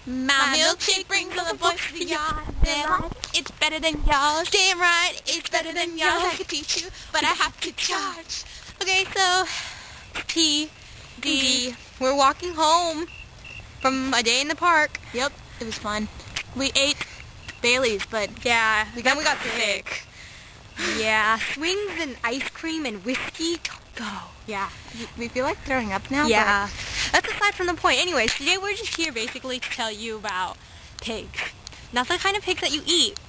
My milkshake brings all the boys to the yard. They're like, it's better than yours. Damn right, it's better than yours. I could teach you, but I have to charge. Okay, so TD, we're walking home from a day in the park. Yep, it was fun. We ate Bailey's, but yeah, then we got sick. Yeah, swings and ice cream and whiskey, don't go. Yeah, we feel like throwing up now. Yeah, that's aside from the point. Anyways, today we're just here basically to tell you about pigs. Not the kind of pigs that you eat.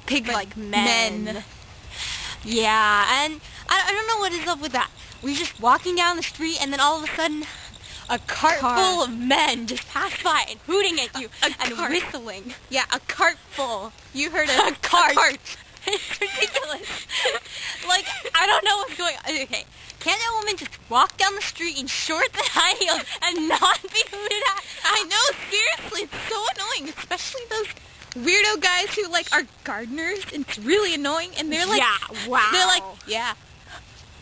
Pigs like men. Yeah, and I don't know what is up with that. We're just walking down the street and then all of a sudden a cart full of men just passed by and hooting at you and whistling. Yeah, a cart full. You heard it. A cart. It's ridiculous. Like, I don't know what's going on. Okay, can't a woman just walk down the street in shorts and high heels and not be hooted at? I know, seriously, it's so annoying, especially those weirdo guys who, like, are gardeners, and it's really annoying, and they're like... Yeah, wow. They're like, yeah.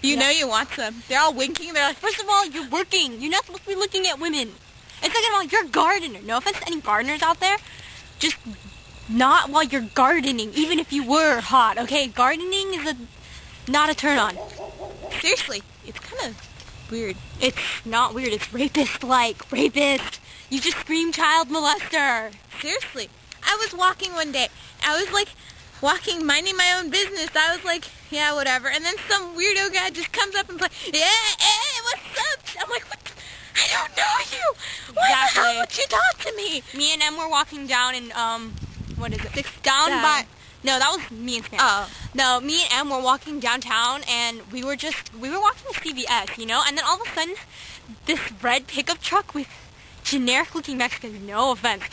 You know you want them. They're all winking, they're like, first of all, you're working. You're not supposed to be looking at women. And second of all, you're a gardener. No offense to any gardeners out there. Just... not while you're gardening, even if you were hot, okay? Gardening is not a turn-on. Seriously, it's kind of weird. It's not weird, it's rapist-like. Rapist! You just scream child molester. Seriously. I was walking one day. I was, like, walking, minding my own business. I was like, yeah, whatever. And then some weirdo guy just comes up and like, yeah, hey, what's up? I'm like, what? I don't know you. Why the hell would you talk to me? Me and Em were walking down in, what is it? Down by... No, that was me and Sam. Oh. No, me and Em were walking downtown, and we were walking to CVS, you know? And then all of a sudden, this red pickup truck with generic-looking Mexicans, no offense,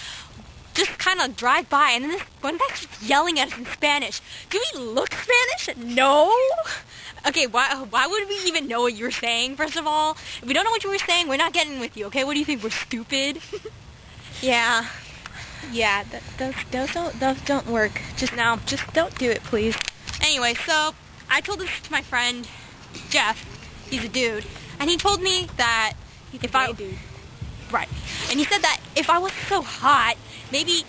just kind of drive by, and then this one guy's just yelling at us in Spanish. Do we look Spanish? No? Okay, why would we even know what you were saying, first of all? If we don't know what you were saying, we're not getting with you, okay? What do you think, we're stupid? Yeah. Yeah, those don't work. Just don't do it, please. Anyway, so I told this to my friend Jeff. He's a dude, and he told me that right, and he said that if I wasn't so hot, maybe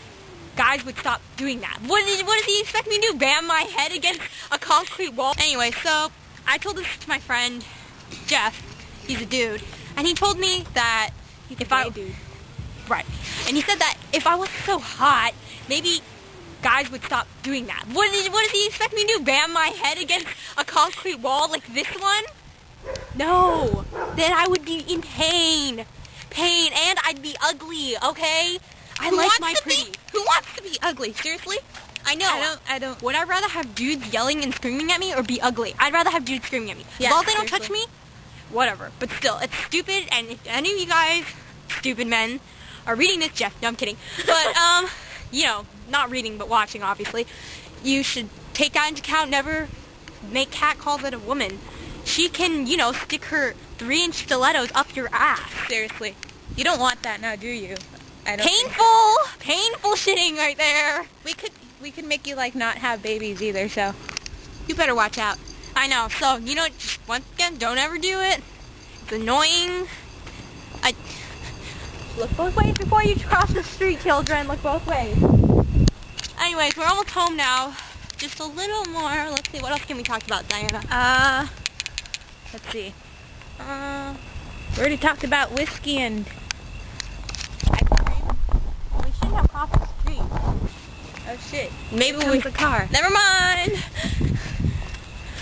guys would stop doing that. What does he expect me to do? Bam my head against a concrete wall? Anyway, so I told this to my friend Jeff. He's a dude, and he told me that Right. And he said that if I wasn't so hot, maybe guys would stop doing that. What does he expect me to do? Bam my head against a concrete wall like this one? No. Then I would be in pain. And I'd be ugly, okay? Who wants to be ugly? Seriously? I know. I don't. Would I rather have dudes yelling and screaming at me or be ugly? I'd rather have dudes screaming at me. Yeah, as long as they don't touch me, whatever. But still, it's stupid, and if any of you guys, stupid men, are reading this, Jeff, no, I'm kidding, but, you know, not reading, but watching, obviously, you should take that into account, never make catcalls at a woman. She can, you know, stick her 3-inch stilettos up your ass. Seriously. You don't want that now, do you? I don't Painful shitting right there. We could make you, like, not have babies either, so you better watch out. I know, so, you know, just once again, don't ever do it. It's annoying. Look both ways before you cross the street, children. Look both ways. Anyways, we're almost home now. Just a little more. Let's see, what else can we talk about, Diana? Let's see. We already talked about whiskey and ice cream. We shouldn't have crossed the street. Oh shit. Maybe we the car. Never mind.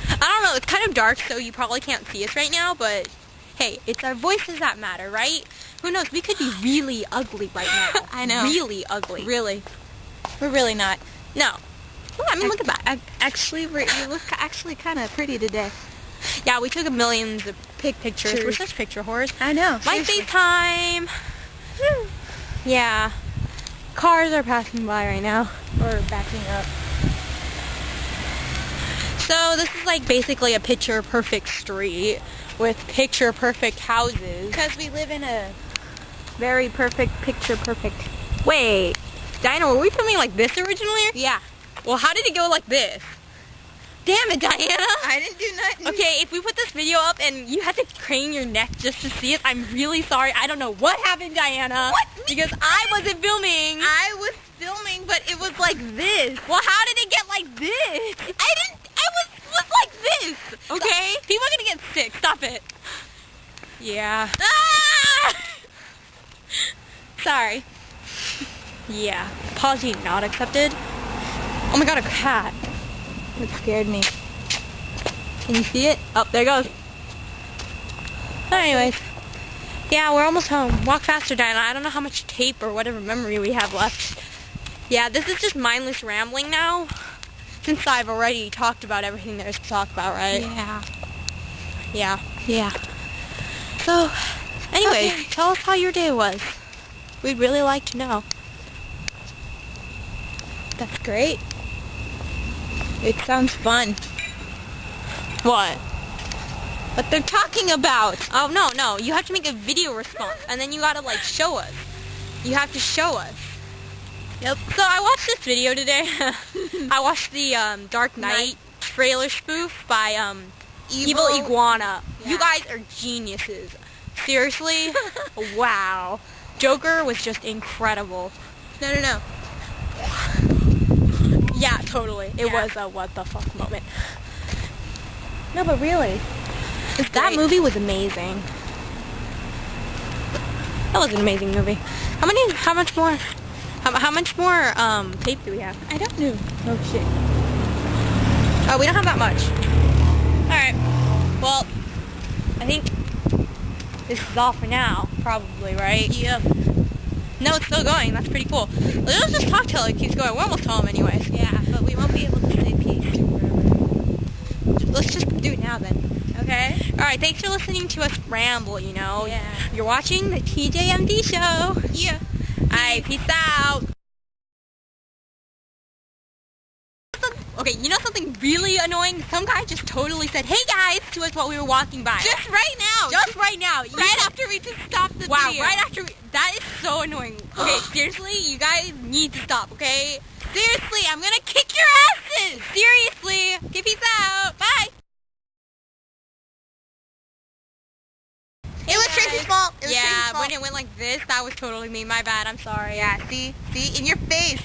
I don't know, it's kind of dark, so you probably can't see us right now, but hey, it's our voices that matter, right? Who knows? We could be really ugly right now. I know. Really ugly. Really. We're really not. No. Well, I mean, look at that. Actually, you look actually kind of pretty today. Yeah, we took millions of pig pictures. We're such picture whores. I know. My FaceTime. Yeah. Cars are passing by right now. Or backing up. So this is like basically a picture-perfect street with picture-perfect houses. Because we live in a very perfect, picture-perfect... Wait, Diana, were we filming like this originally? Yeah. Well, how did it go like this? Damn it, Diana! I didn't do nothing. Okay, if we put this video up and you had to crane your neck just to see it, I'm really sorry. I don't know what happened, Diana. What? Because I wasn't filming. I was filming, but it was like this. Well, how did it get like this? I was like this. Okay? People are gonna get sick. Stop it. Yeah. Ah! Sorry. Yeah. Apology not accepted. Oh my god, a cat. It scared me. Can you see it? Oh, there it goes. Anyways. Yeah, we're almost home. Walk faster, Diana. I don't know how much tape or whatever memory we have left. Yeah, this is just mindless rambling now. Since I've already talked about everything there is to talk about, right? Yeah. Yeah. Yeah. So, anyways, Okay. tell us how your day was. We'd really like to know. That's great. It sounds fun. What? What they're talking about. Oh, no. You have to make a video response, and then you gotta, like, show us. You have to show us. Yep. So, I watched this video today. I watched the Dark Knight trailer spoof by Evil Iguana. Yeah. You guys are geniuses. Seriously? Wow. Joker was just incredible. No. Yeah, totally. It Yeah. was a what the fuck moment. No, but really. That great. movie was amazing. That was an amazing movie. How much more tape do we have? I don't know. Oh shit. Oh, we don't have that much. Alright. Well, I think this is all for now, probably, right? Yep. No, it's still going. That's pretty cool. Let's just talk till it keeps going. We're almost home anyways. Yeah, but we won't be able to say peace forever. Let's just do it now then. Okay? Alright, thanks for listening to us ramble, you know. Yeah. You're watching the TJMD show. Yeah. Alright, peace out. Okay, you know something really annoying? Some guy just totally said, "Hey guys," to us while we were walking by. Just right now. Just right now. right after we just stopped the Wow, video. right after that is so annoying. Okay, seriously, you guys need to stop, okay? Seriously, I'm gonna kick your asses. Seriously. Okay, peace out. Bye. It was Tracy's fault. It was Tracy's Yeah, fault. when it went like this, that was totally me. My bad. I'm sorry. Yeah, see? In your face.